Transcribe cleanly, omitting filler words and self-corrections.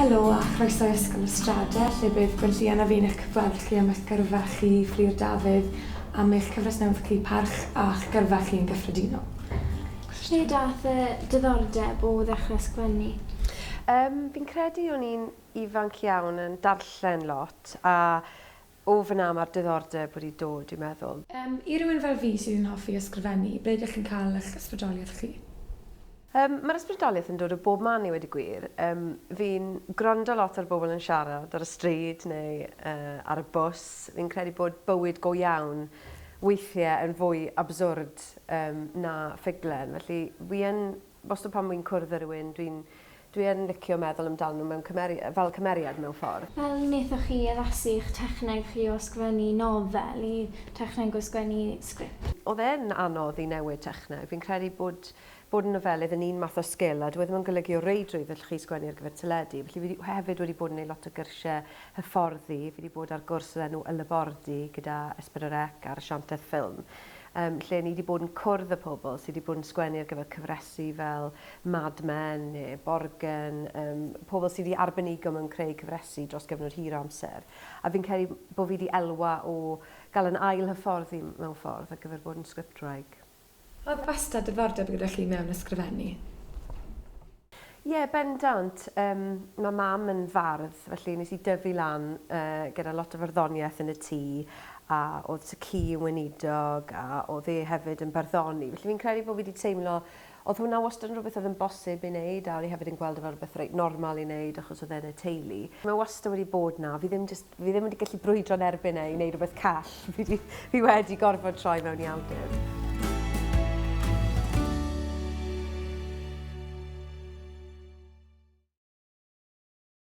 Helo a chroeso i Ysgol Ystrada, lle bydd Gwenllian a fi'n eich cyfweld chi am eich gyrfa chi, Fflir Dafydd, am eich cyfresnewyd chi parch a'ch gyrfa chi yn gyffredinol. Lle dath y diddordeb o ddechrau sgwennu? Fi'n credu o'n i'n ifanc iawn yn darllen lot a o fyna mae'r diddordeb wedi dod, dwi'n meddwl. I rywun fel fi sydd yn hoffi ysgrifennu, ble ydych chi'n cael eich ysbrydoliaeth chi? Mae'r ysbrydoliaeth yn dod o bob man i wedi gwir. Fi'n gwrando lot ar bobl yn siarad ar y stryd neu ar y bws. Fi'n credu bod bywyd go iawn weithiau yn fwy absurd na ffuglen. Felly, wastad pan fi'n cwrdd â rhywun, dwi'n licio meddwl amdano nhw fel cymeriad mewn ffordd. Fel wnaethoch chi addasu eich techneg chi o sgwennu nofel i techneg o sgwennu sgript? Oedd e'n anodd i newid techneg. Fi'n credu bod yn nofelydd yn un math o sgil a dwi ddim yn golygu o reidrwydd fel chi sgwennu ar gyfer teledu. Felly fi hefyd wedi bod yn gwneud lot o gyrsiau hyfforddi. Fi wedi bod ar gwrs o'r enw Y Labordi gyda Esbyrrec ar Asiantaeth Ffilm. Lle ni wedi bod yn cwrdd y pobl sydd wedi bod yn sgwennu ar gyfer cyfresu fel Mad Men neu Borgen, pobl sydd wedi arbenigo mewn creu cyfresu dros gyfnod hir o amser. A fi'n credu bod fi wedi elwa o gael yn ail hyfforddi mewn ffordd ar gyfer bod yn sgriptwraig. Oedd wastad diddordeb gyda chi mewn ysgrifennu? Ie, bendant. Mae mam yn fardd, felly nes i dyfu lan gyda lot o farddoniaeth yn y tŷ, a oedd sy ci yn weinidog, a oedd e hefyd yn barddoni. Felly fi'n credu bod fi wedi teimlo, oedd hwnna wastad yn rhywbeth oedd yn bosib i wneud, a oedd e hefyd yn gweld fel rhywbeth reit normal i wneud, achos oedd e'n y teulu. Mae wastad wedi bod na, fi ddim wedi gallu brwydro'n erbyn e i wneud rhywbeth call. Fi wedi gorfod troi mewn i awdur.